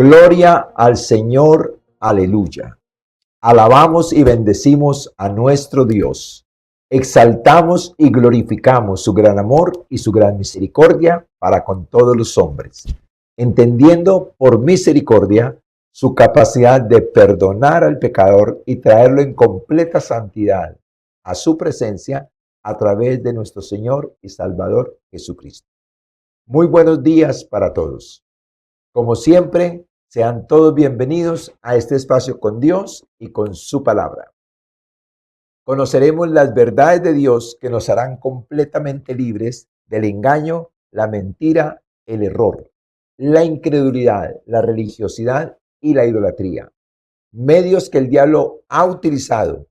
Gloria al Señor, aleluya. Alabamos y bendecimos a nuestro Dios. Exaltamos y glorificamos su gran amor y su gran misericordia para con todos los hombres, entendiendo por misericordia su capacidad de perdonar al pecador y traerlo en completa santidad a su presencia a través de nuestro Señor y Salvador Jesucristo. Muy buenos días para todos. Como siempre, sean todos bienvenidos a este espacio con Dios y con su palabra. Conoceremos las verdades de Dios que nos harán completamente libres del engaño, la mentira, el error, la incredulidad, la religiosidad y la idolatría. Medios que el diablo ha utilizado,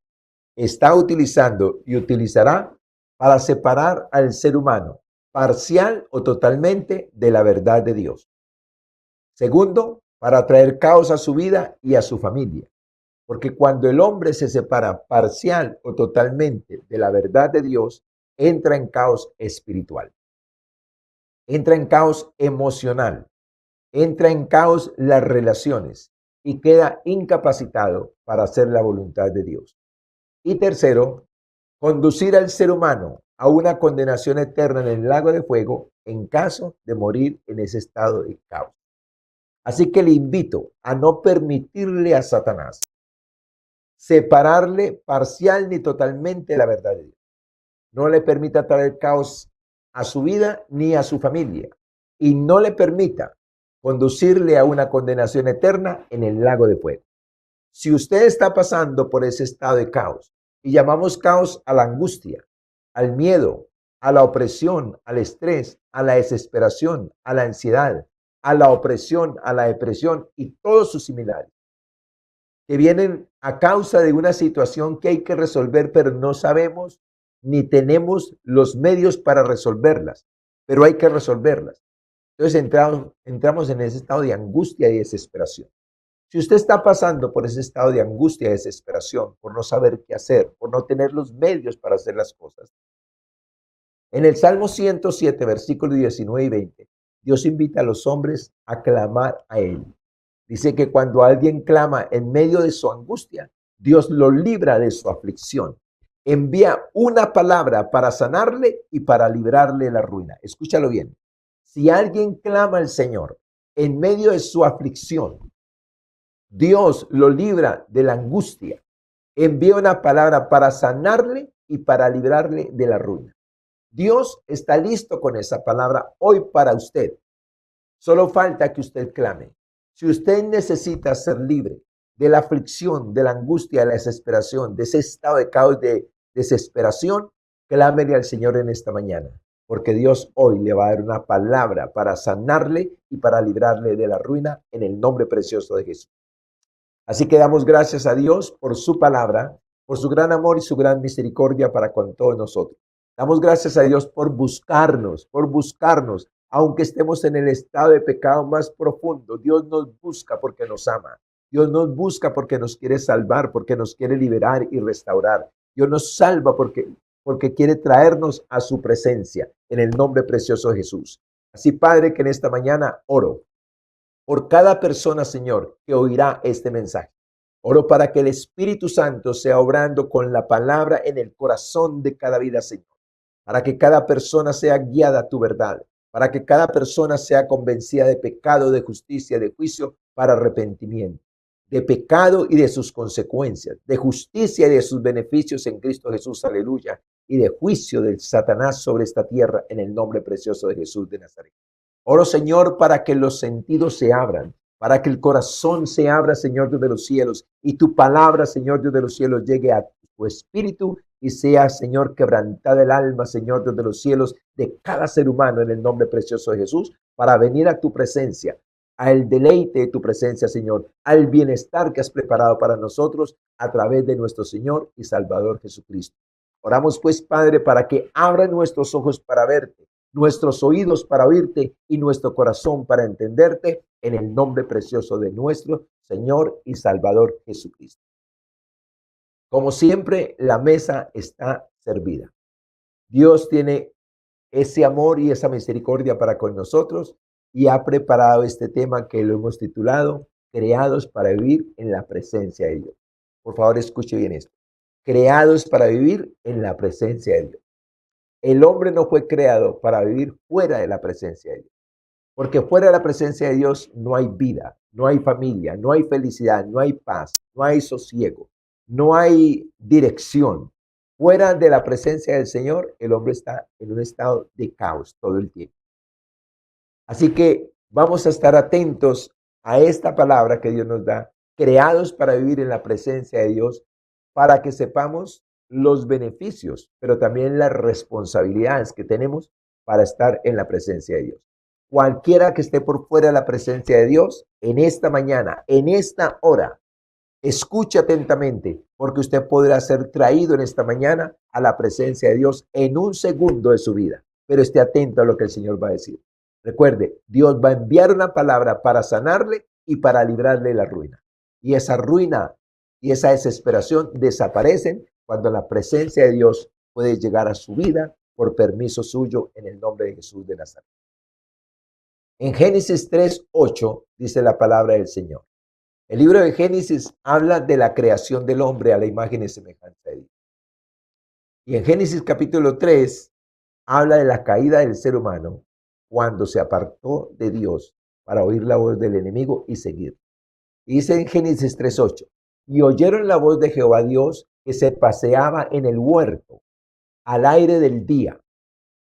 está utilizando y utilizará para separar al ser humano, parcial o totalmente, de la verdad de Dios. Segundo, para traer caos a su vida y a su familia. Porque cuando el hombre se separa parcial o totalmente de la verdad de Dios, entra en caos espiritual, entra en caos emocional, entra en caos las relaciones y queda incapacitado para hacer la voluntad de Dios. Y tercero, conducir al ser humano a una condenación eterna en el lago de fuego en caso de morir en ese estado de caos. Así que le invito a no permitirle a Satanás separarle parcial ni totalmente de la verdad de Dios. No le permita traer caos a su vida ni a su familia. Y no le permita conducirle a una condenación eterna en el lago de fuego. Si usted está pasando por ese estado de caos, y llamamos caos a la angustia, al miedo, a la opresión, al estrés, a la desesperación, a la ansiedad, a la opresión, a la depresión y todos sus similares, que vienen a causa de una situación que hay que resolver, pero no sabemos ni tenemos los medios para resolverlas, pero hay que resolverlas. Entonces entramos en ese estado de angustia y desesperación. Si usted está pasando por ese estado de angustia y desesperación, por no saber qué hacer, por no tener los medios para hacer las cosas, en el Salmo 107, versículos 19 y 20, Dios invita a los hombres a clamar a Él. Dice que cuando alguien clama en medio de su angustia, Dios lo libra de su aflicción. Envía una palabra para sanarle y para librarle de la ruina. Escúchalo bien. Si alguien clama al Señor en medio de su aflicción, Dios lo libra de la angustia. Envía una palabra para sanarle y para librarle de la ruina. Dios está listo con esa palabra hoy para usted. Solo falta que usted clame. Si usted necesita ser libre de la aflicción, de la angustia, de la desesperación, de ese estado de caos, de desesperación, clámele al Señor en esta mañana, porque Dios hoy le va a dar una palabra para sanarle y para librarle de la ruina en el nombre precioso de Jesús. Así que damos gracias a Dios por su palabra, por su gran amor y su gran misericordia para con todos nosotros. Damos gracias a Dios por buscarnos, aunque estemos en el estado de pecado más profundo. Dios nos busca porque nos ama. Dios nos busca porque nos quiere salvar, porque nos quiere liberar y restaurar. Dios nos salva porque quiere traernos a su presencia en el nombre precioso de Jesús. Así, Padre, que en esta mañana oro por cada persona, Señor, que oirá este mensaje. Oro para que el Espíritu Santo sea obrando con la palabra en el corazón de cada vida, Señor. Para que cada persona sea guiada a tu verdad. Para que cada persona sea convencida de pecado, de justicia, de juicio, para arrepentimiento. De pecado y de sus consecuencias. De justicia y de sus beneficios en Cristo Jesús, aleluya. Y de juicio del Satanás sobre esta tierra en el nombre precioso de Jesús de Nazaret. Oro, Señor, para que los sentidos se abran, para que el corazón se abra, Señor Dios de los cielos, y tu palabra, Señor Dios de los cielos, llegue a tu espíritu y sea, Señor, quebrantada el alma, Señor Dios de los cielos, de cada ser humano en el nombre precioso de Jesús, para venir a tu presencia, al deleite de tu presencia, Señor, al bienestar que has preparado para nosotros a través de nuestro Señor y Salvador Jesucristo. Oramos pues, Padre, para que abra nuestros ojos para verte, nuestros oídos para oírte y nuestro corazón para entenderte, en el nombre precioso de nuestro Señor y Salvador Jesucristo. Como siempre, la mesa está servida. Dios tiene ese amor y esa misericordia para con nosotros, y ha preparado este tema que lo hemos titulado Creados para vivir en la presencia de Dios. Por favor, escuche bien esto. Creados para vivir en la presencia de Dios. El hombre no fue creado para vivir fuera de la presencia de Dios. Porque fuera de la presencia de Dios no hay vida, no hay familia, no hay felicidad, no hay paz, no hay sosiego, no hay dirección. Fuera de la presencia del Señor, el hombre está en un estado de caos todo el tiempo. Así que vamos a estar atentos a esta palabra que Dios nos da, creados para vivir en la presencia de Dios, para que sepamos los beneficios, pero también las responsabilidades que tenemos para estar en la presencia de Dios. Cualquiera que esté por fuera de la presencia de Dios, en esta mañana, en esta hora, escuche atentamente, porque usted podrá ser traído en esta mañana a la presencia de Dios en un segundo de su vida. Pero esté atento a lo que el Señor va a decir. Recuerde, Dios va a enviar una palabra para sanarle y para librarle de la ruina. Y esa ruina y esa desesperación desaparecen cuando la presencia de Dios puede llegar a su vida por permiso suyo en el nombre de Jesús de Nazaret. En Génesis 3:8 dice la palabra del Señor. El libro de Génesis habla de la creación del hombre a la imagen y semejanza de Dios. Y en Génesis capítulo 3 habla de la caída del ser humano cuando se apartó de Dios para oír la voz del enemigo y seguir. Y dice en Génesis 3:8, y oyeron la voz de Jehová Dios que se paseaba en el huerto al aire del día.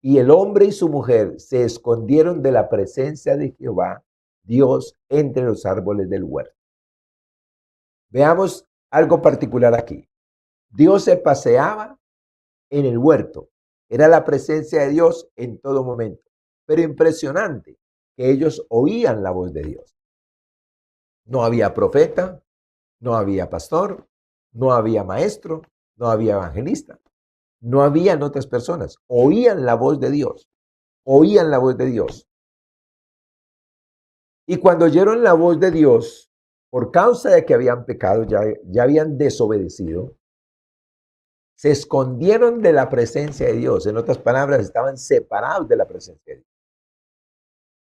Y el hombre y su mujer se escondieron de la presencia de Jehová Dios entre los árboles del huerto. Veamos algo particular aquí. Dios se paseaba en el huerto. Era la presencia de Dios en todo momento. Pero impresionante que ellos oían la voz de Dios. No había profeta, no había pastor, no había maestro, no había evangelista, no habían otras personas. Oían la voz de Dios, oían la voz de Dios. Y cuando oyeron la voz de Dios, por causa de que habían pecado, ya habían desobedecido, se escondieron de la presencia de Dios. En otras palabras, estaban separados de la presencia de Dios.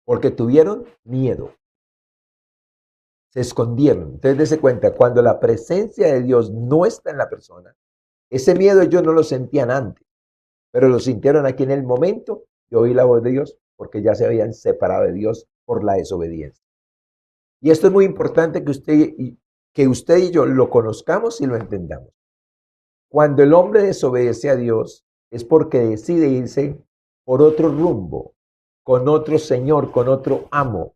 Porque tuvieron miedo. Se escondieron. Entonces, dése cuenta, cuando la presencia de Dios no está en la persona, ese miedo ellos no lo sentían antes, pero lo sintieron aquí en el momento de oír la voz de Dios, porque ya se habían separado de Dios por la desobediencia. Y esto es muy importante que usted y yo lo conozcamos y lo entendamos. Cuando el hombre desobedece a Dios, es porque decide irse por otro rumbo, con otro Señor, con otro amo.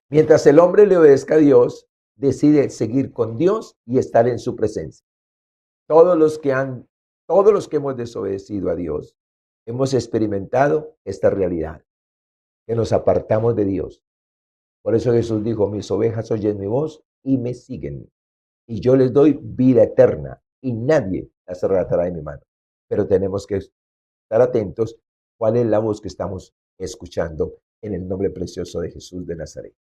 Mientras el hombre le obedezca a Dios, decide seguir con Dios y estar en su presencia. Todos los que hemos desobedecido a Dios, hemos experimentado esta realidad, que nos apartamos de Dios. Por eso Jesús dijo, mis ovejas oyen mi voz y me siguen, y yo les doy vida eterna, y nadie las arrebatará de mi mano. Pero tenemos que estar atentos cuál es la voz que estamos escuchando en el nombre precioso de Jesús de Nazaret.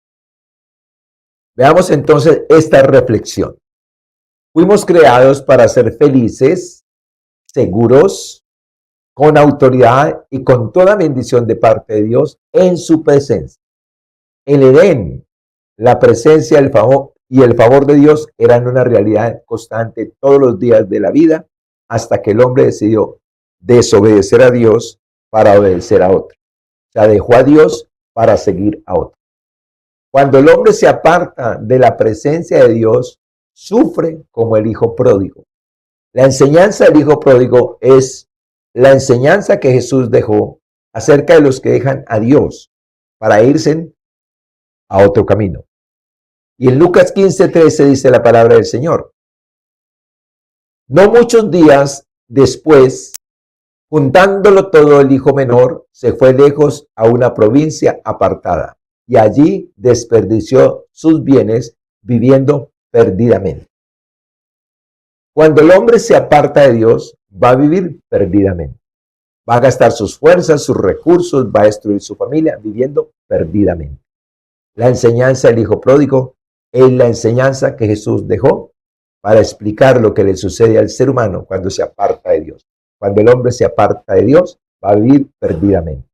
Veamos entonces esta reflexión. Fuimos creados para ser felices, seguros, con autoridad y con toda bendición de parte de Dios en su presencia. El Edén, la presencia y el favor de Dios eran una realidad constante todos los días de la vida hasta que el hombre decidió desobedecer a Dios para obedecer a otro. O sea, dejó a Dios para seguir a otro. Cuando el hombre se aparta de la presencia de Dios, sufre como el hijo pródigo. La enseñanza del hijo pródigo es la enseñanza que Jesús dejó acerca de los que dejan a Dios para irse a otro camino. Y en Lucas 15:13 dice la palabra del Señor. No muchos días después, juntándolo todo, el hijo menor se fue lejos a una provincia apartada y allí desperdició sus bienes viviendo perdidamente. Cuando el hombre se aparta de Dios, va a vivir perdidamente. Va a gastar sus fuerzas, sus recursos, va a destruir su familia viviendo perdidamente. La enseñanza del hijo pródigo es la enseñanza que Jesús dejó para explicar lo que le sucede al ser humano cuando se aparta de Dios. Cuando el hombre se aparta de Dios, va a vivir perdidamente.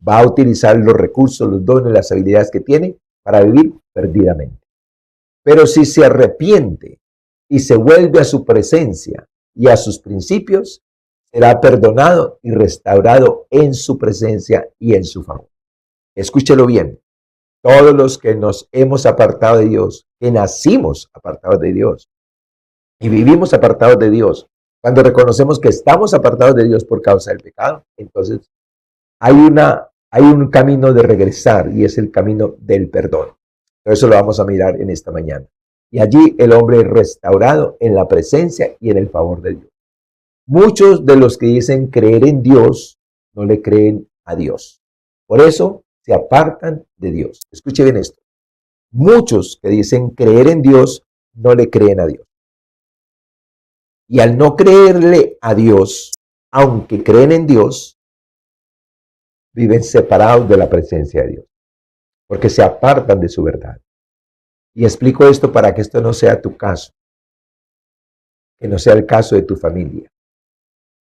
va a utilizar los recursos, los dones, las habilidades que tiene para vivir perdidamente. Pero si se arrepiente y se vuelve a su presencia y a sus principios, será perdonado y restaurado en su presencia y en su favor. Escúchelo bien. Todos los que nos hemos apartado de Dios, que nacimos apartados de Dios y vivimos apartados de Dios, cuando reconocemos que estamos apartados de Dios por causa del pecado, entonces hay un camino de regresar y es el camino del perdón. Eso lo vamos a mirar en esta mañana. Y allí el hombre es restaurado en la presencia y en el favor de Dios. Muchos de los que dicen creer en Dios no le creen a Dios. Por eso se apartan de Dios. Escuche bien esto. Muchos que dicen creer en Dios no le creen a Dios. Y al no creerle a Dios, aunque creen en Dios, viven separados de la presencia de Dios, porque se apartan de su verdad. Y explico esto para que esto no sea tu caso, que no sea el caso de tu familia,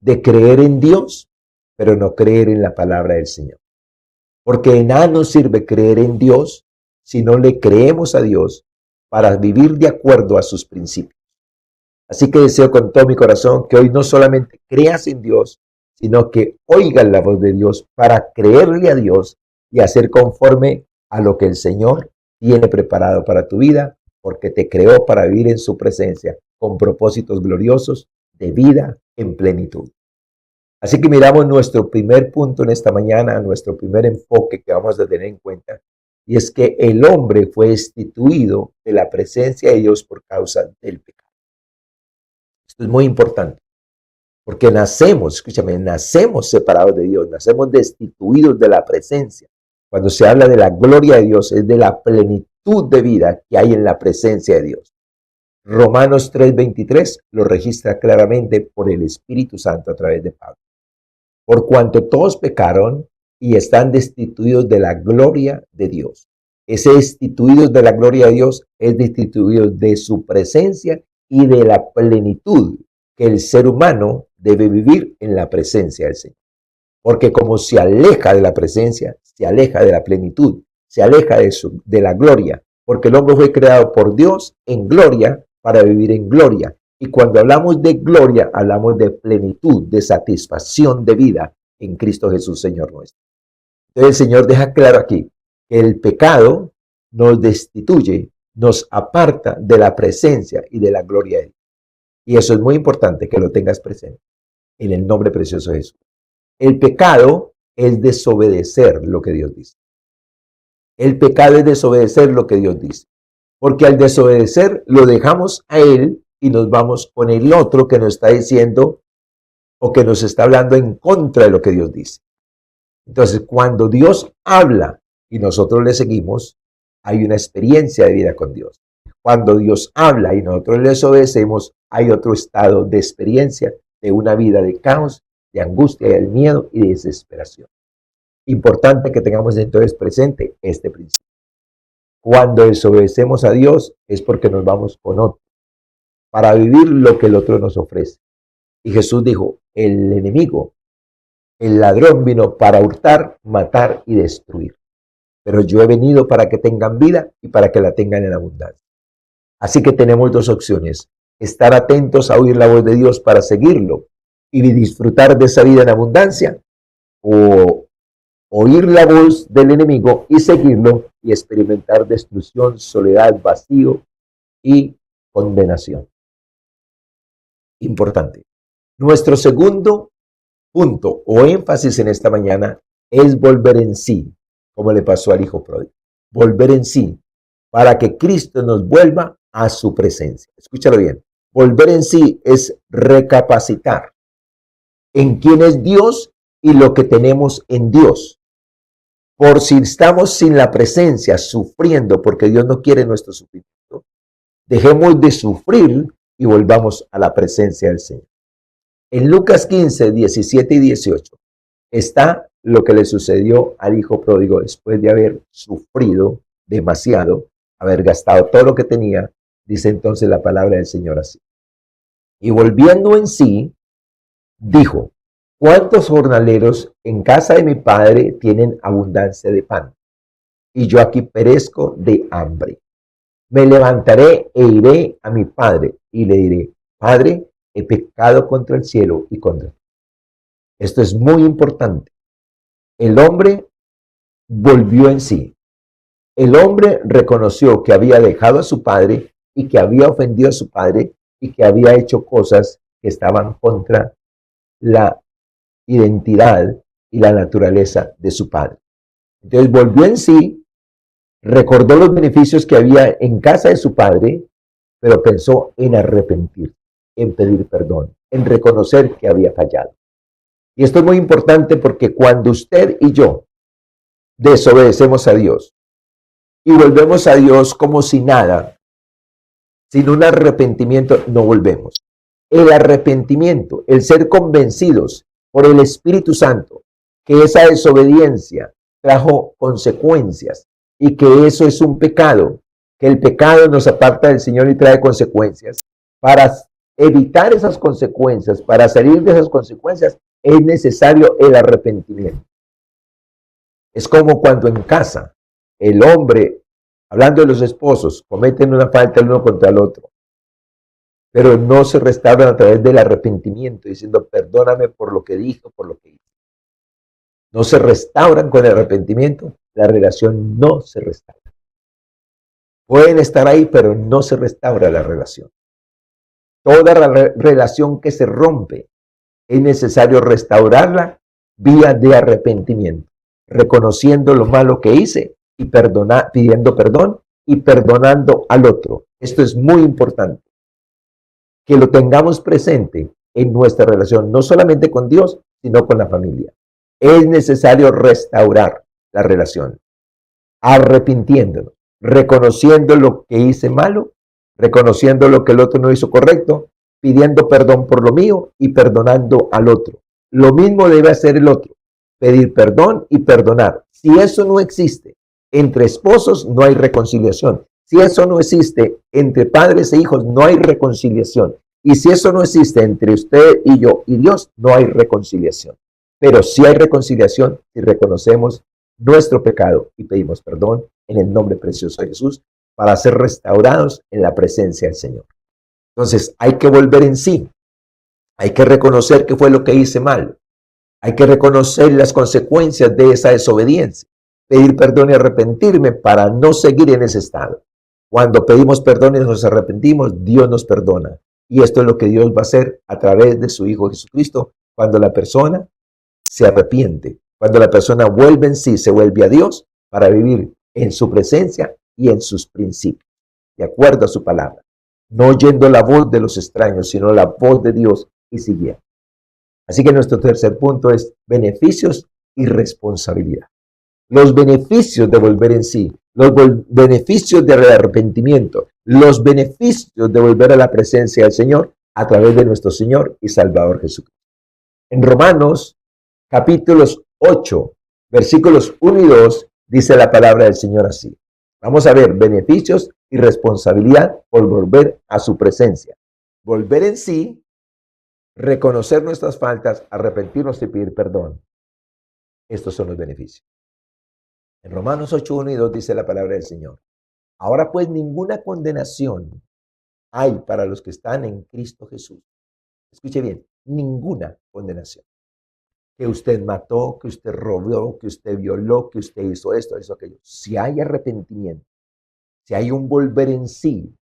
de creer en Dios, pero no creer en la palabra del Señor. Porque de nada nos sirve creer en Dios si no le creemos a Dios para vivir de acuerdo a sus principios. Así que deseo con todo mi corazón que hoy no solamente creas en Dios, sino que oigas la voz de Dios para creerle a Dios y hacer conforme a lo que el Señor tiene preparado para tu vida, porque te creó para vivir en su presencia con propósitos gloriosos de vida en plenitud. Así que miramos nuestro primer punto en esta mañana, nuestro primer enfoque que vamos a tener en cuenta, y es que el hombre fue destituido de la presencia de Dios por causa del pecado. Esto es muy importante, porque escúchame, nacemos separados de Dios, nacemos destituidos de la presencia. Cuando se habla de la gloria de Dios, es de la plenitud de vida que hay en la presencia de Dios. Romanos 3:23 lo registra claramente por el Espíritu Santo a través de Pablo. Por cuanto todos pecaron y están destituidos de la gloria de Dios. Ese destituidos de la gloria de Dios es destituidos de su presencia y de la plenitud que el ser humano debe vivir en la presencia del Señor. Porque como se aleja de la presencia, se aleja de la plenitud, se aleja de la gloria, porque el hombre fue creado por Dios en gloria para vivir en gloria. Y cuando hablamos de gloria, hablamos de plenitud, de satisfacción de vida en Cristo Jesús, Señor nuestro. Entonces el Señor deja claro aquí que el pecado nos destituye, nos aparta de la presencia y de la gloria de Dios. Y eso es muy importante que lo tengas presente en el nombre precioso de Jesús. El pecado es desobedecer lo que Dios dice. El pecado es desobedecer lo que Dios dice. Porque al desobedecer lo dejamos a Él y nos vamos con el otro que nos está diciendo o que nos está hablando en contra de lo que Dios dice. Entonces, cuando Dios habla y nosotros le seguimos, hay una experiencia de vida con Dios. Cuando Dios habla y nosotros le obedecemos, hay otro estado de experiencia de una vida de caos, de angustia, de miedo y de desesperación. Importante que tengamos entonces presente este principio. Cuando desobedecemos a Dios es porque nos vamos con otro, para vivir lo que el otro nos ofrece. Y Jesús dijo, el enemigo, el ladrón vino para hurtar, matar y destruir. Pero yo he venido para que tengan vida y para que la tengan en abundancia. Así que tenemos dos opciones. Estar atentos a oír la voz de Dios para seguirlo y disfrutar de esa vida en abundancia, o oír la voz del enemigo y seguirlo y experimentar destrucción, soledad, vacío y condenación. Importante. Nuestro segundo punto o énfasis en esta mañana es volver en sí, como le pasó al hijo pródigo. Volver en sí, para que Cristo nos vuelva a su presencia. Escúchalo bien. Volver en sí es recapacitar en quién es Dios y lo que tenemos en Dios. Por si estamos sin la presencia, sufriendo, porque Dios no quiere nuestro sufrimiento, dejemos de sufrir y volvamos a la presencia del Señor. En Lucas 15, 17 y 18 está lo que le sucedió al hijo pródigo después de haber sufrido demasiado, haber gastado todo lo que tenía. Dice entonces la palabra del Señor así. Y volviendo en sí, dijo, ¿Cuántos jornaleros en casa de mi padre tienen abundancia de pan? Y yo aquí perezco de hambre. Me levantaré e iré a mi padre y le diré, Padre, he pecado contra el cielo y contra ti. Esto es muy importante. El hombre volvió en sí. El hombre reconoció que había dejado a su padre y que había ofendido a su padre y que había hecho cosas que estaban contra la identidad y la naturaleza de su padre. Entonces volvió en sí, recordó los beneficios que había en casa de su padre, pero pensó en arrepentir, en pedir perdón, en reconocer que había fallado. Y esto es muy importante porque cuando usted y yo desobedecemos a Dios y volvemos a Dios como si nada, sin un arrepentimiento, no volvemos. El arrepentimiento, el ser convencidos por el Espíritu Santo que esa desobediencia trajo consecuencias y que eso es un pecado, que el pecado nos aparta del Señor y trae consecuencias. Para evitar esas consecuencias, para salir de esas consecuencias, es necesario el arrepentimiento. Es como cuando en casa el hombre, hablando de los esposos, cometen una falta el uno contra el otro, pero no se restauran a través del arrepentimiento, diciendo, perdóname por lo que dije, por lo que hice. No se restauran con el arrepentimiento, la relación no se restaura. Pueden estar ahí, pero no se restaura la relación. Toda relación que se rompe es necesario restaurarla vía de arrepentimiento, reconociendo lo malo que hice y pidiendo perdón y perdonando al otro. Esto es muy importante, que lo tengamos presente en nuestra relación, no solamente con Dios, sino con la familia. Es necesario restaurar la relación, arrepintiéndonos, reconociendo lo que hice malo, reconociendo lo que el otro no hizo correcto, pidiendo perdón por lo mío y perdonando al otro. Lo mismo debe hacer el otro, pedir perdón y perdonar. Si eso no existe entre esposos, no hay reconciliación. Si eso no existe entre padres e hijos, no hay reconciliación. Y si eso no existe entre usted y yo y Dios, no hay reconciliación. Pero sí hay reconciliación si reconocemos nuestro pecado y pedimos perdón en el nombre precioso de Jesús para ser restaurados en la presencia del Señor. Entonces hay que volver en sí, hay que reconocer qué fue lo que hice mal, hay que reconocer las consecuencias de esa desobediencia, pedir perdón y arrepentirme para no seguir en ese estado. Cuando pedimos perdón y nos arrepentimos, Dios nos perdona. Y esto es lo que Dios va a hacer a través de su Hijo Jesucristo cuando la persona se arrepiente, cuando la persona vuelve en sí, se vuelve a Dios para vivir en su presencia y en sus principios, de acuerdo a su palabra, no oyendo la voz de los extraños, sino la voz de Dios y siguiendo. Así que nuestro tercer punto es beneficios y responsabilidad. Los beneficios de volver en sí, los beneficios del arrepentimiento, los beneficios de volver a la presencia del Señor a través de nuestro Señor y Salvador Jesucristo. En Romanos capítulos 8, versículos 1 y 2, dice la palabra del Señor así. Vamos a ver beneficios y responsabilidad por volver a su presencia. Volver en sí, reconocer nuestras faltas, arrepentirnos y pedir perdón. Estos son los beneficios. En Romanos 8, 1 y 2 dice la palabra del Señor. Ahora pues ninguna condenación hay para los que están en Cristo Jesús. Escuche bien, ninguna condenación. Que usted mató, que usted robó, que usted violó, que usted hizo esto, hizo aquello. Si hay arrepentimiento, si hay un volver en sí,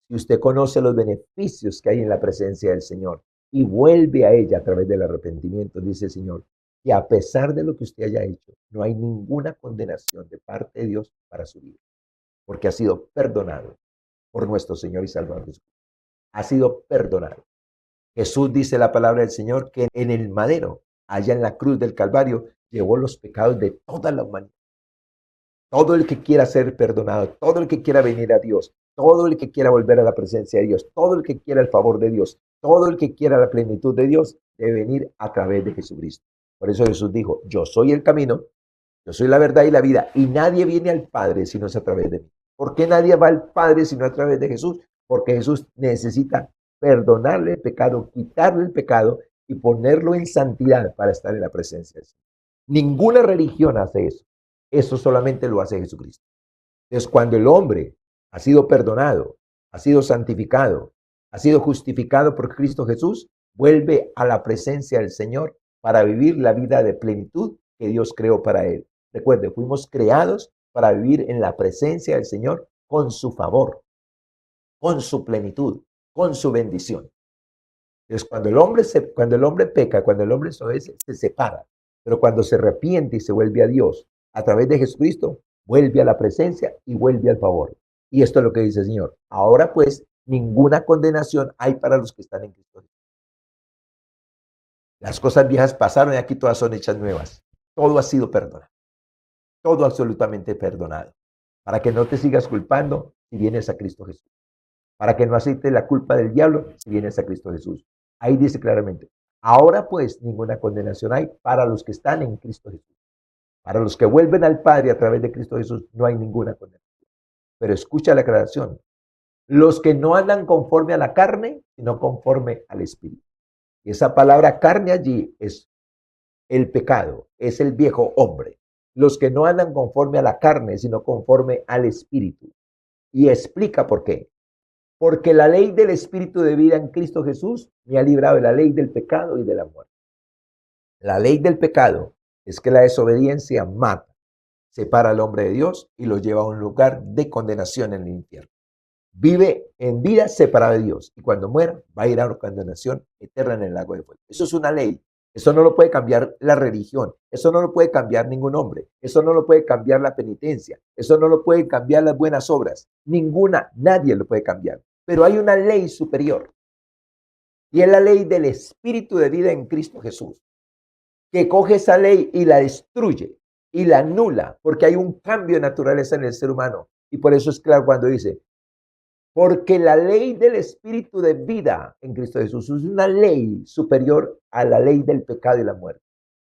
si usted conoce los beneficios que hay en la presencia del Señor y vuelve a ella a través del arrepentimiento, dice el Señor, que a pesar de lo que usted haya hecho, no hay ninguna condenación de parte de Dios para su vida, porque ha sido perdonado por nuestro Señor y Salvador Jesucristo. Ha sido perdonado. Jesús dice la palabra del Señor que en el madero, allá en la cruz del Calvario, llevó los pecados de toda la humanidad. Todo el que quiera ser perdonado, todo el que quiera venir a Dios, todo el que quiera volver a la presencia de Dios, todo el que quiera el favor de Dios, todo el que quiera la plenitud de Dios, debe venir a través de Jesucristo. Por eso Jesús dijo, yo soy el camino, yo soy la verdad y la vida, y nadie viene al Padre si no es a través de mí. ¿Por qué nadie va al Padre si no a través de Jesús? Porque Jesús necesita perdonarle el pecado, quitarle el pecado y ponerlo en santidad para estar en la presencia de Dios. Ninguna religión hace eso. Eso solamente lo hace Jesucristo. Entonces, cuando el hombre ha sido perdonado, ha sido santificado, ha sido justificado por Cristo Jesús, vuelve a la presencia del Señor para vivir la vida de plenitud que Dios creó para él. Recuerde, fuimos creados para vivir en la presencia del Señor con su favor, con su plenitud, con su bendición. Entonces, cuando el hombre peca, cuando el hombre se separa, pero cuando se arrepiente y se vuelve a Dios a través de Jesucristo, vuelve a la presencia y vuelve al favor. Y esto es lo que dice el Señor. Ahora pues, ninguna condenación hay para los que están en Cristo. Las cosas viejas pasaron y aquí todas son hechas nuevas. Todo ha sido perdonado. Todo absolutamente perdonado. Para que no te sigas culpando si vienes a Cristo Jesús. Para que no aceptes la culpa del diablo si vienes a Cristo Jesús. Ahí dice claramente, ahora pues ninguna condenación hay para los que están en Cristo Jesús. Para los que vuelven al Padre a través de Cristo Jesús no hay ninguna condenación. Pero escucha la aclaración. Los que no andan conforme a la carne, sino conforme al Espíritu. Y esa palabra carne allí es el pecado, es el viejo hombre. Los que no andan conforme a la carne, sino conforme al Espíritu. Y explica por qué. Porque la ley del Espíritu de vida en Cristo Jesús me ha librado de la ley del pecado y de la muerte. La ley del pecado es que la desobediencia mata, separa al hombre de Dios y lo lleva a un lugar de condenación en el infierno. Vive en vida separado de Dios y cuando muera va a ir a una condenación eterna en el lago de fuego. Eso es una ley. Eso no lo puede cambiar la religión. Eso no lo puede cambiar ningún hombre. Eso no lo puede cambiar la penitencia. Eso no lo puede cambiar las buenas obras. Ninguna, nadie lo puede cambiar. Pero hay una ley superior. Y es la ley del Espíritu de vida en Cristo Jesús. Que coge esa ley y la destruye y la anula. Porque hay un cambio de naturaleza en el ser humano. Y por eso es claro cuando dice, porque la ley del Espíritu de vida en Cristo Jesús es una ley superior a la ley del pecado y la muerte.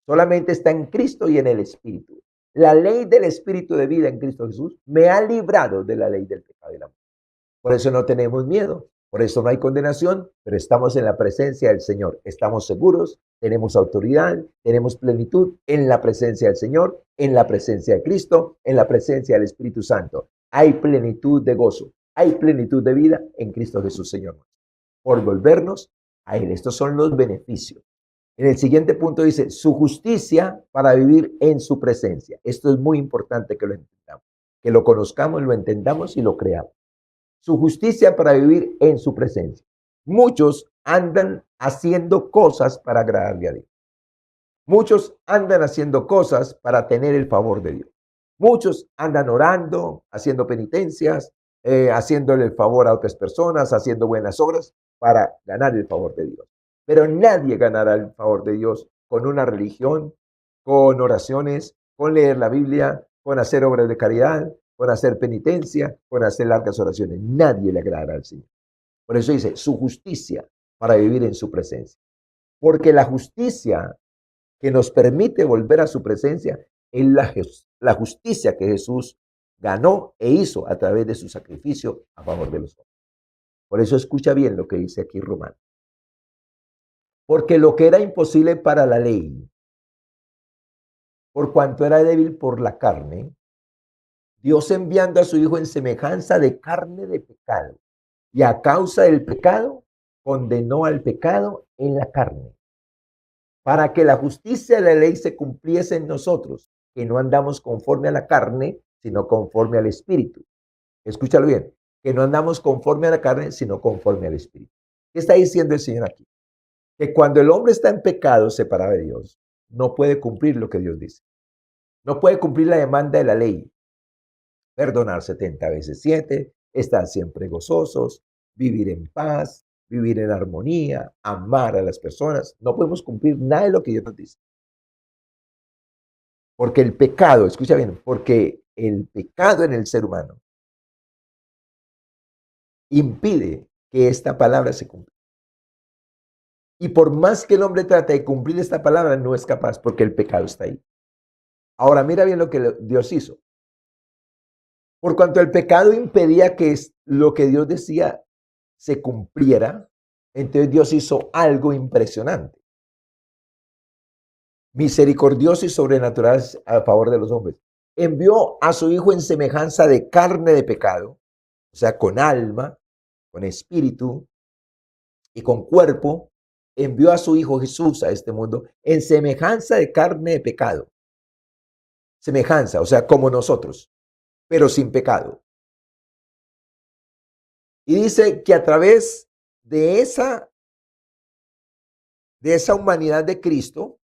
Solamente está en Cristo y en el Espíritu. La ley del Espíritu de vida en Cristo Jesús me ha librado de la ley del pecado y la muerte. Por eso no tenemos miedo, por eso no hay condenación, pero estamos en la presencia del Señor. Estamos seguros, tenemos autoridad, tenemos plenitud en la presencia del Señor, en la presencia de Cristo, en la presencia del Espíritu Santo. Hay plenitud de gozo. Hay plenitud de vida en Cristo Jesús, Señor. Por volvernos a Él. Estos son los beneficios. En el siguiente punto dice, su justicia para vivir en su presencia. Esto es muy importante que lo entendamos, que lo conozcamos, lo entendamos y lo creamos. Su justicia para vivir en su presencia. Muchos andan haciendo cosas para agradarle a Dios. Muchos andan haciendo cosas para tener el favor de Dios. Muchos andan orando, haciendo penitencias, haciéndole el favor a otras personas, haciendo buenas obras para ganar el favor de Dios. Pero nadie ganará el favor de Dios con una religión, con oraciones, con leer la Biblia, con hacer obras de caridad, con hacer penitencia, con hacer largas oraciones. Nadie le agradará al Señor. Por eso dice, su justicia para vivir en su presencia. Porque la justicia que nos permite volver a su presencia es la justicia que Jesús ganó e hizo a través de su sacrificio a favor de los hombres. Por eso escucha bien lo que dice aquí Romano. Porque lo que era imposible para la ley, por cuanto era débil por la carne, Dios enviando a su Hijo en semejanza de carne de pecado, y a causa del pecado, condenó al pecado en la carne, para que la justicia de la ley se cumpliese en nosotros, que no andamos conforme a la carne, sino conforme al Espíritu. Escúchalo bien, que no andamos conforme a la carne, sino conforme al Espíritu. ¿Qué está diciendo el Señor aquí? Que cuando el hombre está en pecado, separado de Dios, no puede cumplir lo que Dios dice. No puede cumplir la demanda de la ley. Perdonar 70 veces 7, estar siempre gozosos, vivir en paz, vivir en armonía, amar a las personas. No podemos cumplir nada de lo que Dios nos dice. Porque el pecado, escucha bien, porque el pecado en el ser humano impide que esta palabra se cumpla. Y por más que el hombre trate de cumplir esta palabra, no es capaz porque el pecado está ahí. Ahora mira bien lo que Dios hizo. Por cuanto el pecado impedía que lo que Dios decía se cumpliera, entonces Dios hizo algo impresionante. misericordioso y sobrenatural a favor de los hombres. Envió a su Hijo en semejanza de carne de pecado, o sea, con alma, con espíritu y con cuerpo. Envió a su Hijo Jesús a este mundo en semejanza de carne de pecado. Semejanza, o sea, como nosotros, pero sin pecado. Y dice que a través de esa humanidad de Cristo,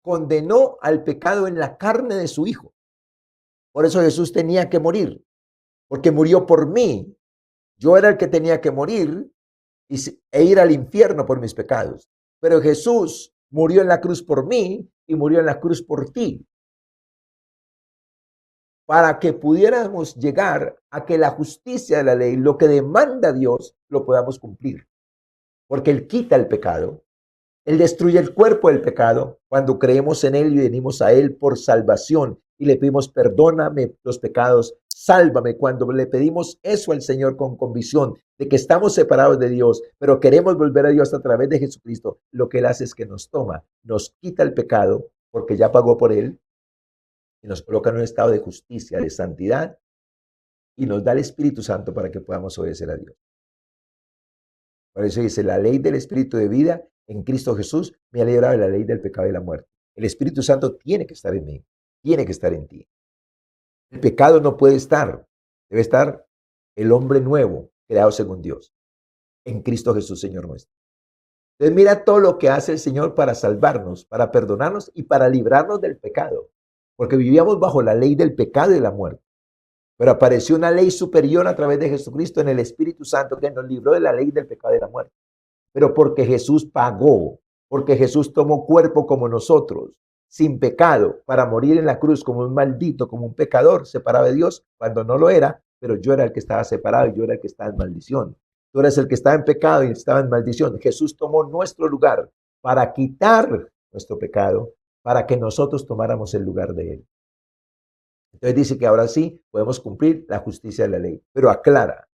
condenó al pecado en la carne de su Hijo. Por eso Jesús tenía que morir, porque murió por mí. Yo era el que tenía que morir e ir al infierno por mis pecados. Pero Jesús murió en la cruz por mí y murió en la cruz por ti, para que pudiéramos llegar a que la justicia de la ley, lo que demanda Dios, lo podamos cumplir. Porque Él quita el pecado, Él destruye el cuerpo del pecado cuando creemos en Él y venimos a Él por salvación y le pedimos perdóname los pecados, sálvame. Cuando le pedimos eso al Señor con convicción de que estamos separados de Dios, pero queremos volver a Dios a través de Jesucristo, lo que Él hace es que nos toma, nos quita el pecado porque ya pagó por Él y nos coloca en un estado de justicia, de santidad y nos da el Espíritu Santo para que podamos obedecer a Dios. Por eso dice, la ley del Espíritu de vida en Cristo Jesús me ha librado de la ley del pecado y la muerte. El Espíritu Santo tiene que estar en mí, tiene que estar en ti. El pecado no puede estar, debe estar el hombre nuevo, creado según Dios, en Cristo Jesús, Señor nuestro. Entonces mira todo lo que hace el Señor para salvarnos, para perdonarnos y para librarnos del pecado, porque vivíamos bajo la ley del pecado y de la muerte. Pero apareció una ley superior a través de Jesucristo en el Espíritu Santo que nos libró de la ley del pecado y de la muerte. Pero porque Jesús pagó, porque Jesús tomó cuerpo como nosotros, sin pecado, para morir en la cruz como un maldito, como un pecador, separado de Dios, cuando no lo era, pero yo era el que estaba separado y yo era el que estaba en maldición. Tú eres el que estaba en pecado y estaba en maldición. Jesús tomó nuestro lugar para quitar nuestro pecado, para que nosotros tomáramos el lugar de Él. Entonces dice que ahora sí podemos cumplir la justicia de la ley, pero aclara,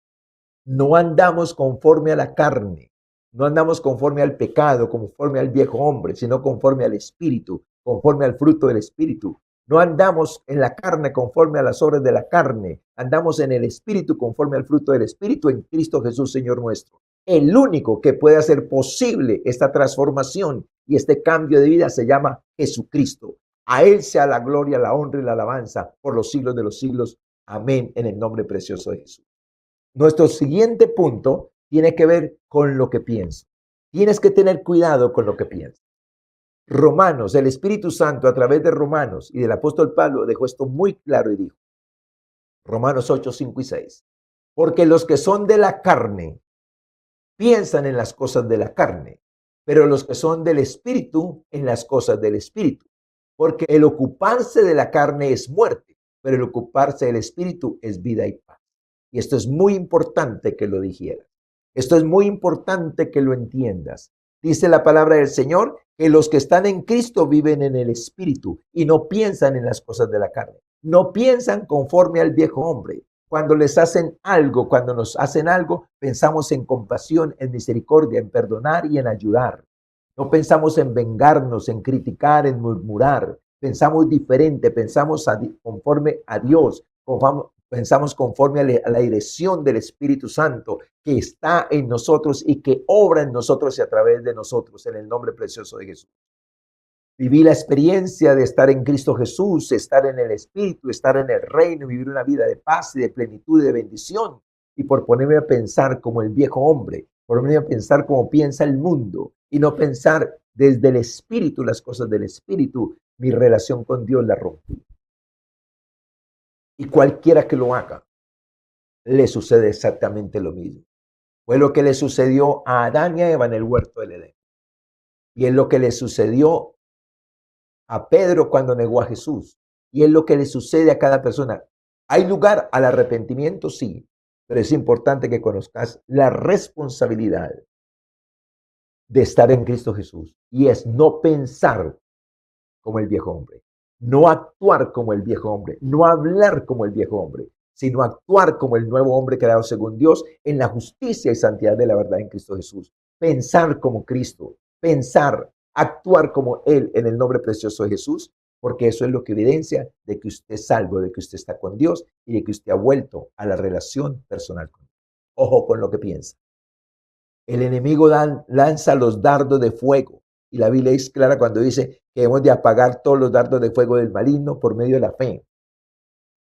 no andamos conforme a la carne, no andamos conforme al pecado, conforme al viejo hombre, sino conforme al Espíritu, conforme al fruto del Espíritu. No andamos en la carne conforme a las obras de la carne, andamos en el Espíritu conforme al fruto del Espíritu en Cristo Jesús, Señor nuestro. El único que puede hacer posible esta transformación y este cambio de vida se llama Jesucristo. A Él sea la gloria, la honra y la alabanza por los siglos de los siglos. Amén, en el nombre precioso de Jesús. Nuestro siguiente punto tiene que ver con lo que piensas. Tienes que tener cuidado con lo que piensas. Romanos, el Espíritu Santo a través de Romanos y del apóstol Pablo dejó esto muy claro y dijo, Romanos 8, 5 y 6, porque los que son de la carne piensan en las cosas de la carne, pero los que son del Espíritu en las cosas del Espíritu. Porque el ocuparse de la carne es muerte, pero el ocuparse del Espíritu es vida y paz. Y esto es muy importante que lo dijeras. Esto es muy importante que lo entiendas. Dice la palabra del Señor que los que están en Cristo viven en el Espíritu y no piensan en las cosas de la carne. No piensan conforme al viejo hombre. Cuando les hacen algo, cuando nos hacen algo, pensamos en compasión, en misericordia, en perdonar y en ayudar. No pensamos en vengarnos, en criticar, en murmurar. Pensamos diferente, pensamos conforme a Dios, pensamos conforme a la dirección del Espíritu Santo que está en nosotros y que obra en nosotros y a través de nosotros, en el nombre precioso de Jesús. Viví la experiencia de estar en Cristo Jesús, estar en el Espíritu, estar en el reino, vivir una vida de paz y de plenitud y de bendición. Y por ponerme a pensar como el viejo hombre, por ponerme a pensar como piensa el mundo y no pensar desde el Espíritu las cosas del Espíritu, mi relación con Dios la rompí. Y cualquiera que lo haga, le sucede exactamente lo mismo. Fue lo que le sucedió a Adán y a Eva en el huerto del Edén. Y es lo que le sucedió a Pedro cuando negó a Jesús. Y es lo que le sucede a cada persona. ¿Hay lugar al arrepentimiento? Sí. Pero es importante que conozcas la responsabilidad de estar en Cristo Jesús. Y es no pensar como el viejo hombre. No actuar como el viejo hombre. No hablar como el viejo hombre. Sino actuar como el nuevo hombre creado según Dios en la justicia y santidad de la verdad en Cristo Jesús. Pensar como Cristo. Pensar actuar como Él en el nombre precioso de Jesús, porque eso es lo que evidencia de que usted es salvo, de que usted está con Dios y de que usted ha vuelto a la relación personal con Dios. Ojo con lo que piensa. El enemigo lanza los dardos de fuego. Y la Biblia es clara cuando dice que debemos de apagar todos los dardos de fuego del maligno por medio de la fe.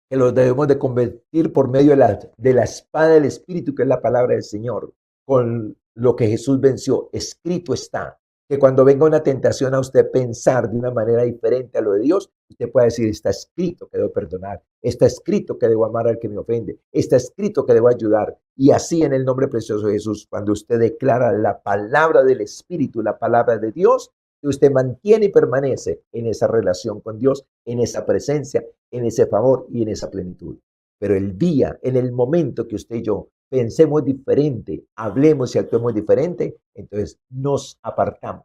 Que los debemos de convertir por medio de la espada del Espíritu, que es la palabra del Señor, con lo que Jesús venció. Escrito está. Que cuando venga una tentación a usted pensar de una manera diferente a lo de Dios, usted puede decir, está escrito que debo perdonar, está escrito que debo amar al que me ofende, está escrito que debo ayudar. Y así en el nombre precioso de Jesús, cuando usted declara la palabra del Espíritu, la palabra de Dios, usted mantiene y permanece en esa relación con Dios, en esa presencia, en ese favor y en esa plenitud. Pero el día, en el momento que usted y yo pensemos diferente, hablemos y actuemos diferente, entonces nos apartamos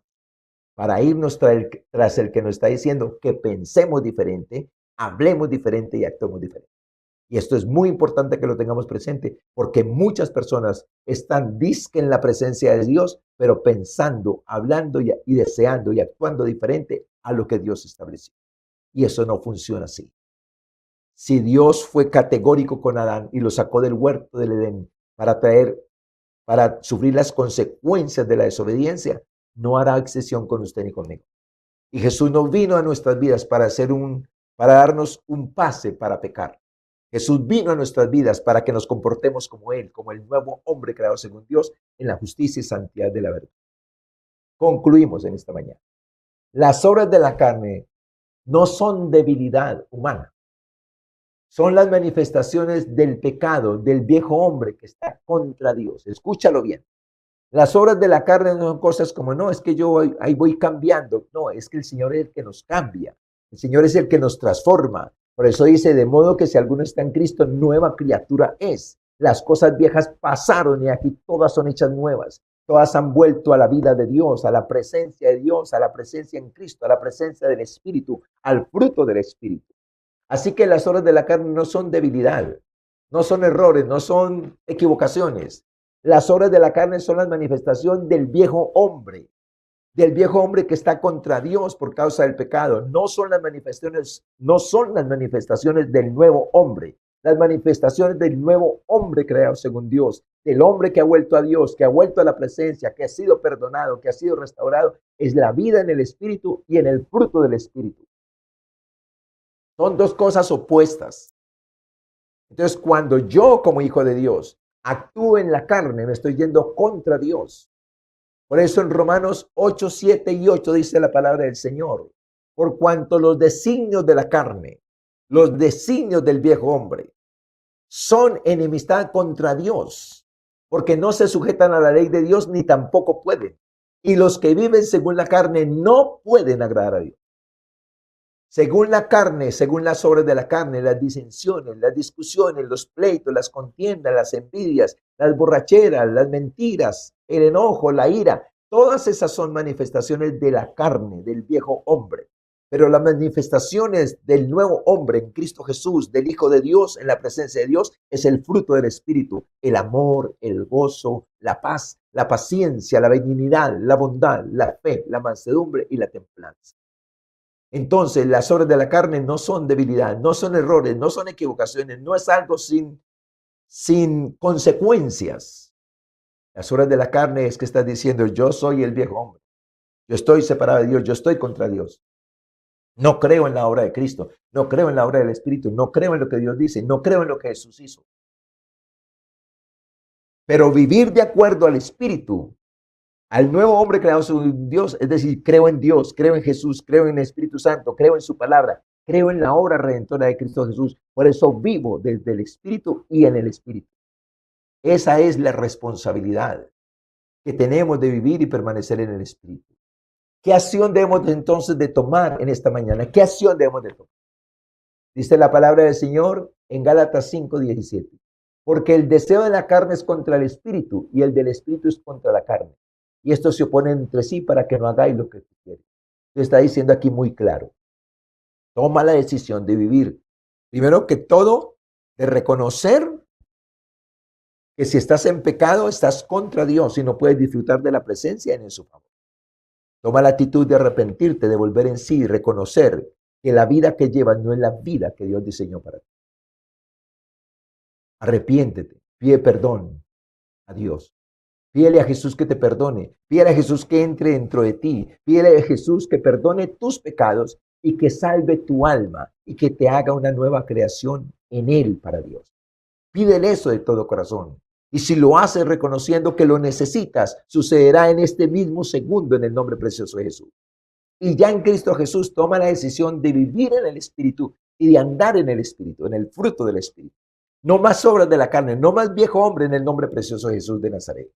para irnos tras el que nos está diciendo que pensemos diferente, hablemos diferente y actuemos diferente. Y esto es muy importante que lo tengamos presente, porque muchas personas están disque en la presencia de Dios, pero pensando, hablando y deseando y actuando diferente a lo que Dios estableció. Y eso no funciona así. Si Dios fue categórico con Adán y lo sacó del huerto del Edén para sufrir las consecuencias de la desobediencia, no hará excepción con usted ni conmigo. Y Jesús no vino a nuestras vidas para darnos un pase para pecar. Jesús vino a nuestras vidas para que nos comportemos como Él, como el nuevo hombre creado según Dios, en la justicia y santidad de la verdad. Concluimos en esta mañana. Las obras de la carne no son debilidad humana. Son las manifestaciones del pecado, del viejo hombre que está contra Dios. Escúchalo bien. Las obras de la carne no son cosas como, no, es que yo ahí voy cambiando. No, es que el Señor es el que nos cambia. El Señor es el que nos transforma. Por eso dice, de modo que si alguno está en Cristo, nueva criatura es. Las cosas viejas pasaron y aquí todas son hechas nuevas. Todas han vuelto a la vida de Dios, a la presencia de Dios, a la presencia en Cristo, a la presencia del Espíritu, al fruto del Espíritu. Así que las obras de la carne no son debilidad, no son errores, no son equivocaciones. Las obras de la carne son la manifestación del viejo hombre que está contra Dios por causa del pecado. No son las manifestaciones del nuevo hombre. Las manifestaciones del nuevo hombre creado según Dios, del hombre que ha vuelto a Dios, que ha vuelto a la presencia, que ha sido perdonado, que ha sido restaurado, es la vida en el Espíritu y en el fruto del Espíritu. Son dos cosas opuestas. Entonces, cuando yo como hijo de Dios actúo en la carne, me estoy yendo contra Dios. Por eso en Romanos 8, 7 y 8 dice la palabra del Señor, por cuanto los designios de la carne, los designios del viejo hombre, son enemistad contra Dios, porque no se sujetan a la ley de Dios ni tampoco pueden. Y los que viven según la carne no pueden agradar a Dios. Según la carne, según las obras de la carne, las disensiones, las discusiones, los pleitos, las contiendas, las envidias, las borracheras, las mentiras, el enojo, la ira, todas esas son manifestaciones de la carne, del viejo hombre. Pero las manifestaciones del nuevo hombre en Cristo Jesús, del Hijo de Dios, en la presencia de Dios, es el fruto del Espíritu, el amor, el gozo, la paz, la paciencia, la benignidad, la bondad, la fe, la mansedumbre y la templanza. Entonces, las obras de la carne no son debilidad, no son errores, no son equivocaciones, no es algo sin consecuencias. Las obras de la carne es que estás diciendo, yo soy el viejo hombre, yo estoy separado de Dios, yo estoy contra Dios. No creo en la obra de Cristo, no creo en la obra del Espíritu, no creo en lo que Dios dice, no creo en lo que Jesús hizo. Pero vivir de acuerdo al Espíritu, al nuevo hombre creado según Dios, es decir, creo en Dios, creo en Jesús, creo en el Espíritu Santo, creo en su palabra, creo en la obra redentora de Cristo Jesús. Por eso vivo desde el Espíritu y en el Espíritu. Esa es la responsabilidad que tenemos de vivir y permanecer en el Espíritu. ¿Qué acción debemos entonces de tomar en esta mañana? ¿Qué acción debemos de tomar? Dice la palabra del Señor en Gálatas 5:17. Porque el deseo de la carne es contra el Espíritu y el del Espíritu es contra la carne. Y estos se oponen entre sí para que no hagáis lo que tú quieres. Está diciendo aquí muy claro. Toma la decisión de vivir. Primero que todo, de reconocer que si estás en pecado, estás contra Dios y no puedes disfrutar de la presencia en su favor. Toma la actitud de arrepentirte, de volver en sí y reconocer que la vida que llevas no es la vida que Dios diseñó para ti. Arrepiéntete, pide perdón a Dios. Pídele a Jesús que te perdone. Pídele a Jesús que entre dentro de ti. Pídele a Jesús que perdone tus pecados y que salve tu alma y que te haga una nueva creación en Él para Dios. Pídele eso de todo corazón. Y si lo haces reconociendo que lo necesitas, sucederá en este mismo segundo en el nombre precioso de Jesús. Y ya en Cristo Jesús toma la decisión de vivir en el Espíritu y de andar en el Espíritu, en el fruto del Espíritu. No más obras de la carne, no más viejo hombre en el nombre precioso de Jesús de Nazaret.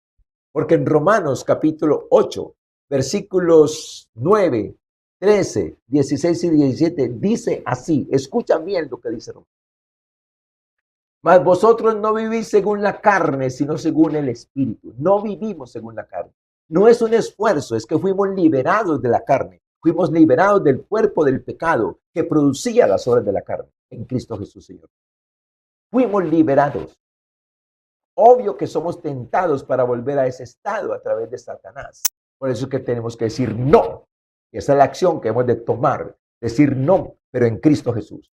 Porque en Romanos capítulo 8, versículos 9, 13, 16 y 17 dice así, escucha bien lo que dice Romanos. Mas vosotros no vivís según la carne, sino según el Espíritu. No vivimos según la carne. No es un esfuerzo, es que fuimos liberados de la carne. Fuimos liberados del cuerpo del pecado que producía las obras de la carne en Cristo Jesús, Señor. Fuimos liberados. Obvio que somos tentados para volver a ese estado a través de Satanás. Por eso es que tenemos que decir no. Esa es la acción que hemos de tomar. Decir no, pero en Cristo Jesús.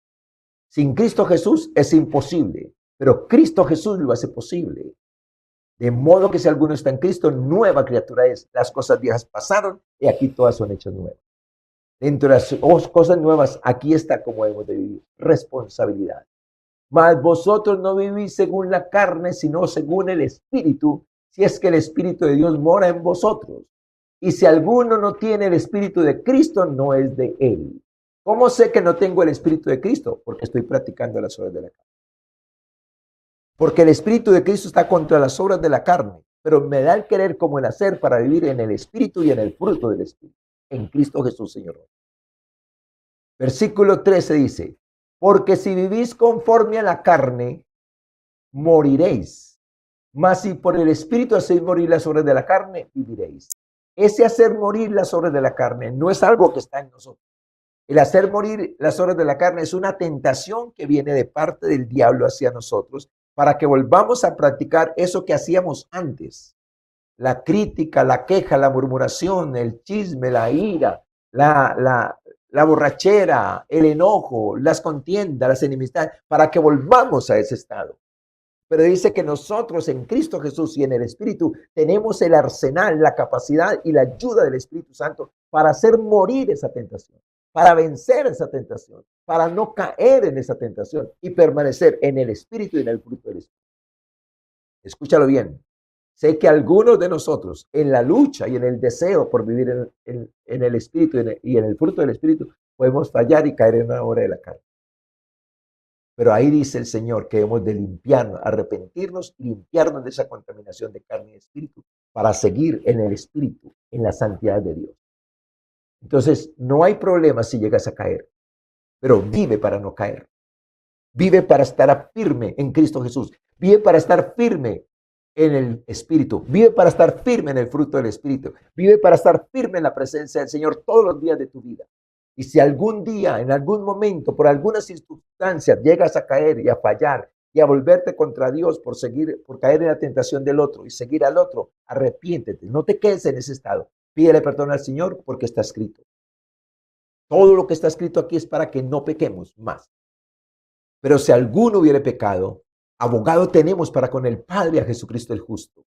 Sin Cristo Jesús es imposible, pero Cristo Jesús lo hace posible. De modo que si alguno está en Cristo, nueva criatura es. Las cosas viejas pasaron y aquí todas son hechas nuevas. Dentro de las cosas nuevas, aquí está cómo hemos de vivir. Responsabilidad. Mas vosotros no vivís según la carne, sino según el Espíritu, si es que el Espíritu de Dios mora en vosotros. Y si alguno no tiene el Espíritu de Cristo, no es de él. ¿Cómo sé que no tengo el Espíritu de Cristo? Porque estoy practicando las obras de la carne. Porque el Espíritu de Cristo está contra las obras de la carne, pero me da el querer como el hacer para vivir en el Espíritu y en el fruto del Espíritu. En Cristo Jesús, Señor. Versículo 13 dice, porque si vivís conforme a la carne, moriréis. Mas si por el Espíritu hacéis morir las obras de la carne, viviréis. Ese hacer morir las obras de la carne no es algo que está en nosotros. El hacer morir las obras de la carne es una tentación que viene de parte del diablo hacia nosotros para que volvamos a practicar eso que hacíamos antes. La crítica, la queja, la murmuración, el chisme, la ira, la borrachera, el enojo, las contiendas, las enemistades, para que volvamos a ese estado. Pero dice que nosotros en Cristo Jesús y en el Espíritu tenemos el arsenal, la capacidad y la ayuda del Espíritu Santo para hacer morir esa tentación, para vencer esa tentación, para no caer en esa tentación y permanecer en el Espíritu y en el fruto del Espíritu. Escúchalo bien. Sé que algunos de nosotros en la lucha y en el deseo por vivir en el Espíritu y en el fruto del Espíritu podemos fallar y caer en una obra de la carne. Pero ahí dice el Señor que hemos de limpiarnos, arrepentirnos y limpiarnos de esa contaminación de carne y espíritu para seguir en el Espíritu, en la santidad de Dios. Entonces, no hay problema si llegas a caer, pero vive para no caer. Vive para estar firme en Cristo Jesús. Vive para estar firme en el Espíritu. Vive para estar firme en el fruto del Espíritu. Vive para estar firme en la presencia del Señor todos los días de tu vida. Y si algún día, en algún momento, por algunas circunstancias, llegas a caer y a fallar y a volverte contra Dios por caer en la tentación del otro y seguir al otro, arrepiéntete. No te quedes en ese estado. Pídele perdón al Señor porque está escrito. Todo lo que está escrito aquí es para que no pequemos más. Pero si alguno hubiere pecado, abogado tenemos para con el Padre a Jesucristo el justo.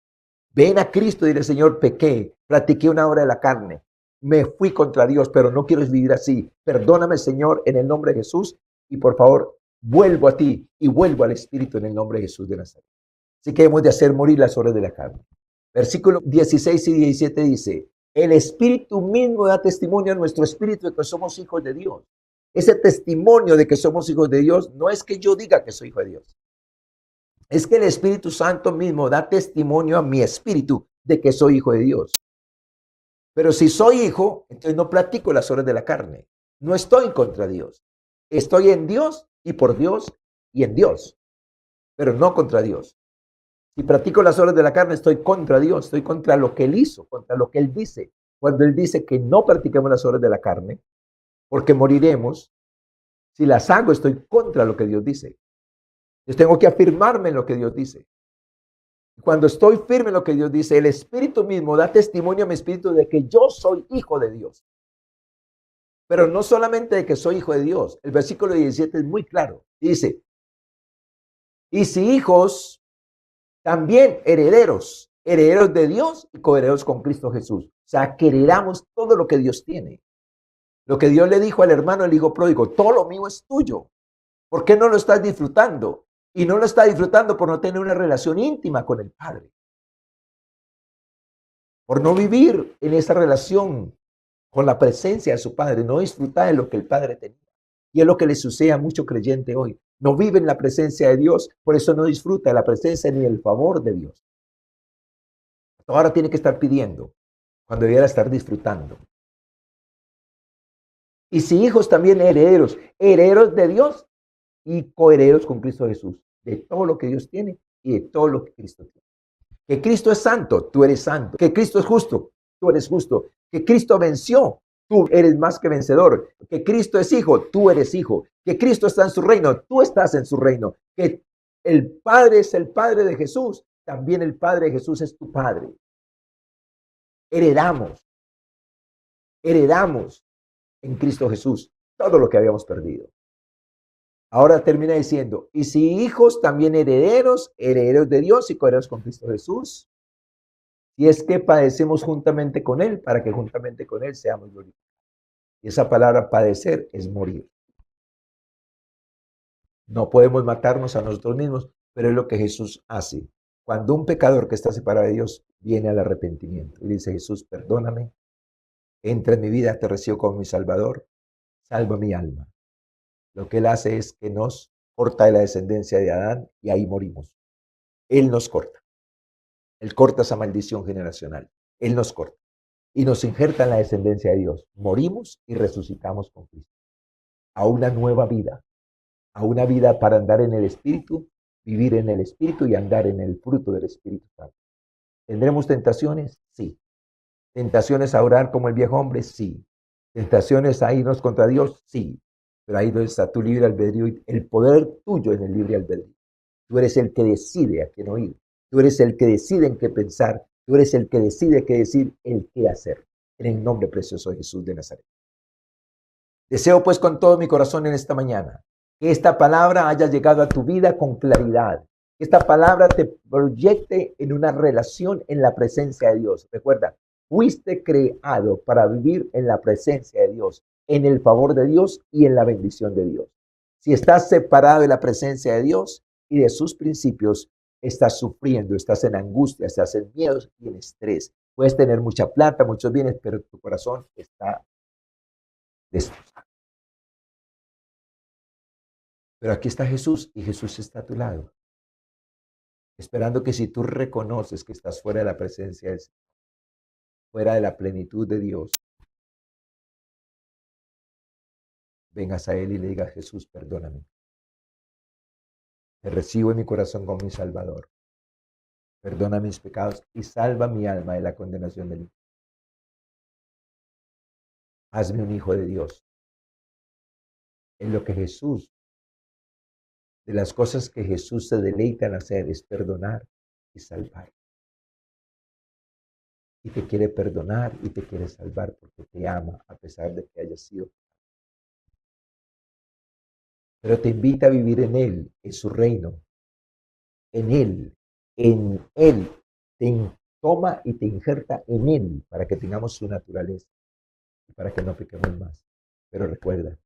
Ven a Cristo y dile, Señor, pequé, practiqué una obra de la carne, me fui contra Dios, pero no quiero vivir así. Perdóname, Señor, en el nombre de Jesús, y por favor, vuelvo a ti y vuelvo al Espíritu en el nombre de Jesús de Nazaret. Así que hemos de hacer morir las obras de la carne. Versículos 16 y 17 dice, el Espíritu mismo da testimonio a nuestro espíritu de que somos hijos de Dios. Ese testimonio de que somos hijos de Dios no es que yo diga que soy hijo de Dios. Es que el Espíritu Santo mismo da testimonio a mi espíritu de que soy hijo de Dios. Pero si soy hijo, entonces no practico las obras de la carne. No estoy contra Dios. Estoy en Dios y por Dios y en Dios, pero no contra Dios. Si practico las obras de la carne, estoy contra Dios, estoy contra lo que Él hizo, contra lo que Él dice. Cuando Él dice que no practiquemos las obras de la carne, porque moriremos, si las hago, estoy contra lo que Dios dice. Yo tengo que afirmarme en lo que Dios dice. Cuando estoy firme en lo que Dios dice, el Espíritu mismo da testimonio a mi espíritu de que yo soy hijo de Dios. Pero no solamente de que soy hijo de Dios. El versículo 17 es muy claro. Dice, y si hijos, también herederos, herederos de Dios y coherederos con Cristo Jesús. O sea, que heredamos todo lo que Dios tiene. Lo que Dios le dijo al hermano, el hijo pródigo, todo lo mío es tuyo. ¿Por qué no lo estás disfrutando? Y no lo está disfrutando por no tener una relación íntima con el Padre. Por no vivir en esa relación con la presencia de su Padre, no disfrutar de lo que el Padre tenía. Y es lo que le sucede a mucho creyente hoy. No vive en la presencia de Dios, por eso no disfruta de la presencia ni el favor de Dios. Ahora tiene que estar pidiendo, cuando debiera estar disfrutando. Y si hijos también herederos, herederos de Dios y coherederos con Cristo Jesús, de todo lo que Dios tiene y de todo lo que Cristo tiene. Que Cristo es santo, tú eres santo. Que Cristo es justo, tú eres justo. Que Cristo venció, tú eres más que vencedor. Que Cristo es hijo, tú eres hijo. Que Cristo está en su reino, tú estás en su reino. Que el Padre es el Padre de Jesús, también el Padre de Jesús es tu Padre. Heredamos, heredamos en Cristo Jesús todo lo que habíamos perdido. Ahora termina diciendo, y si hijos, también herederos, herederos de Dios y coherederos con Cristo Jesús. Y es que padecemos juntamente con Él, para que juntamente con Él seamos glorificados. Y esa palabra padecer es morir. No podemos matarnos a nosotros mismos, pero es lo que Jesús hace. Cuando un pecador que está separado de Dios viene al arrepentimiento y dice, Jesús, perdóname, entra en mi vida, te recibo como mi Salvador, salva mi alma. Lo que Él hace es que nos corta de la descendencia de Adán y ahí morimos. Él nos corta. Él corta esa maldición generacional. Él nos corta. Y nos injerta en la descendencia de Dios. Morimos y resucitamos con Cristo. A una nueva vida. A una vida para andar en el Espíritu, vivir en el Espíritu y andar en el fruto del Espíritu Santo. ¿Tendremos tentaciones? Sí. ¿Tentaciones a orar como el viejo hombre? Sí. ¿Tentaciones a irnos contra Dios? Sí. Pero ahí donde está tu libre albedrío y el poder tuyo en el libre albedrío. Tú eres el que decide a quién oír. Tú eres el que decide en qué pensar. Tú eres el que decide qué decir, el qué hacer. En el nombre precioso de Jesús de Nazaret. Deseo pues con todo mi corazón en esta mañana que esta palabra haya llegado a tu vida con claridad. Que esta palabra te proyecte en una relación en la presencia de Dios. Recuerda, fuiste creado para vivir en la presencia de Dios, en el favor de Dios y en la bendición de Dios. Si estás separado de la presencia de Dios y de sus principios, estás sufriendo, estás en angustia, estás en miedos y en estrés. Puedes tener mucha plata, muchos bienes, pero tu corazón está destrozado. Pero aquí está Jesús y Jesús está a tu lado, esperando que si tú reconoces que estás fuera de la presencia de Dios, fuera de la plenitud de Dios, vengas a Él y le digas, Jesús, perdóname. Te recibo en mi corazón como mi Salvador. Perdona mis pecados y salva mi alma de la condenación del infierno. Hazme un hijo de Dios. En lo que Jesús, de las cosas que Jesús se deleita en hacer es perdonar y salvar. Y te quiere perdonar y te quiere salvar porque te ama a pesar de que hayas sido. Pero te invita a vivir en Él, en su reino, en Él, en Él. Toma y te injerta en Él para que tengamos su naturaleza y para que no pequemos más. Pero recuerda,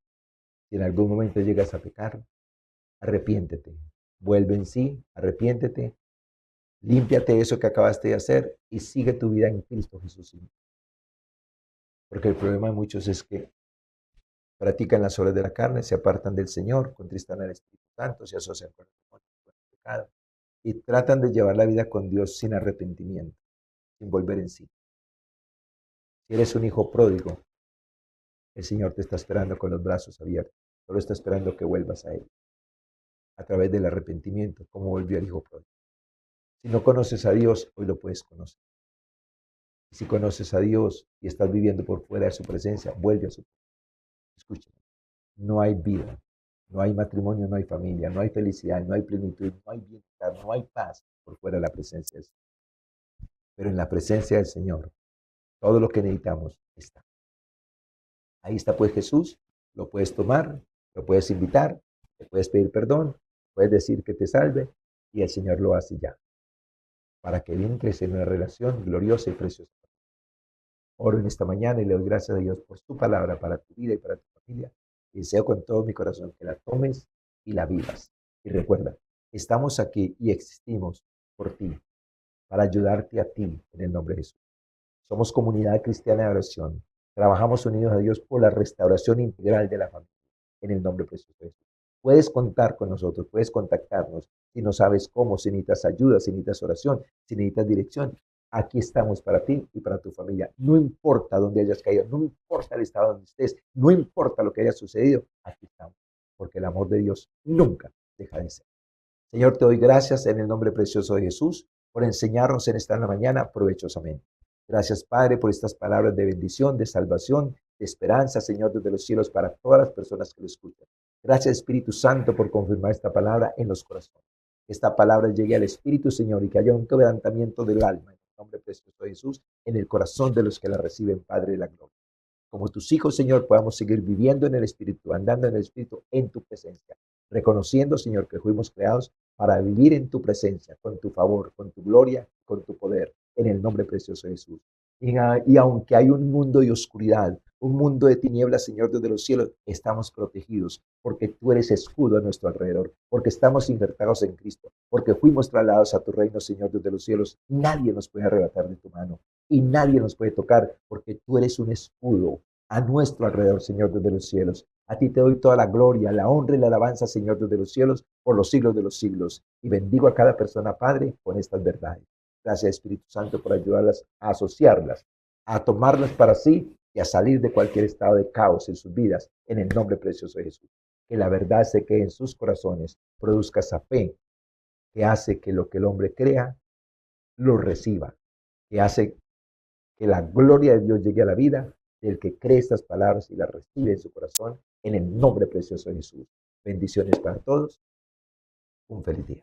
si en algún momento llegas a pecar, arrepiéntete, vuelve en sí, arrepiéntete, límpiate eso que acabaste de hacer y sigue tu vida en Cristo Jesús. Porque el problema de muchos es que practican las obras de la carne, se apartan del Señor, contristan al Espíritu Santo, se asocian con el pecado y tratan de llevar la vida con Dios sin arrepentimiento, sin volver en sí. Si eres un hijo pródigo, el Señor te está esperando con los brazos abiertos, solo está esperando que vuelvas a Él a través del arrepentimiento, como volvió el hijo pródigo. Si no conoces a Dios, hoy lo puedes conocer. Y si conoces a Dios y estás viviendo por fuera de su presencia, vuelve a su presencia. Escúchame, no hay vida, no hay matrimonio, no hay familia, no hay felicidad, no hay plenitud, no hay bienestar, no hay paz, por fuera de la presencia del Señor. Pero en la presencia del Señor, todo lo que necesitamos está. Ahí está pues Jesús, lo puedes tomar, lo puedes invitar, le puedes pedir perdón, puedes decir que te salve y el Señor lo hace ya, para que entres en una relación gloriosa y preciosa. Oro en esta mañana y le doy gracias a Dios por tu palabra para tu vida y para tu familia. Y deseo con todo mi corazón que la tomes y la vivas. Y recuerda, estamos aquí y existimos por ti, para ayudarte a ti en el nombre de Jesús. Somos comunidad cristiana de oración. Trabajamos unidos a Dios por la restauración integral de la familia en el nombre precioso de Jesús. Puedes contar con nosotros, puedes contactarnos si no sabes cómo, si necesitas ayuda, si necesitas oración, si necesitas dirección. Aquí estamos para ti y para tu familia. No importa dónde hayas caído, no importa el estado donde estés, no importa lo que haya sucedido, aquí estamos, porque el amor de Dios nunca deja de ser. Señor, te doy gracias en el nombre precioso de Jesús por enseñarnos en esta mañana provechosamente. Gracias, Padre, por estas palabras de bendición, de salvación, de esperanza, Señor, desde los cielos para todas las personas que lo escuchan. Gracias, Espíritu Santo, por confirmar esta palabra en los corazones. Que esta palabra llegue al Espíritu, Señor, y que haya un quebrantamiento del alma, en el nombre precioso de Jesús, en el corazón de los que la reciben, Padre de la gloria. Como tus hijos, Señor, podamos seguir viviendo en el Espíritu, andando en el Espíritu, en tu presencia, reconociendo, Señor, que fuimos creados para vivir en tu presencia, con tu favor, con tu gloria, con tu poder, en el nombre precioso de Jesús. Y aunque hay un mundo de oscuridad, un mundo de tinieblas, Señor, desde los cielos, estamos protegidos, porque tú eres escudo a nuestro alrededor, porque estamos injertados en Cristo, porque fuimos trasladados a tu reino, Señor, desde los cielos. Nadie nos puede arrebatar de tu mano y nadie nos puede tocar, porque tú eres un escudo a nuestro alrededor, Señor, desde los cielos. A ti te doy toda la gloria, la honra y la alabanza, Señor, desde los cielos, por los siglos de los siglos. Y bendigo a cada persona, Padre, con estas verdades. Gracias, Espíritu Santo, por ayudarlas a asociarlas, a tomarlas para sí y a salir de cualquier estado de caos en sus vidas, en el nombre precioso de Jesús. Que la verdad se quede en sus corazones, produzca esa fe que hace que lo que el hombre crea, lo reciba, que hace que la gloria de Dios llegue a la vida del que cree estas palabras y las recibe en su corazón, en el nombre precioso de Jesús. Bendiciones para todos. Un feliz día.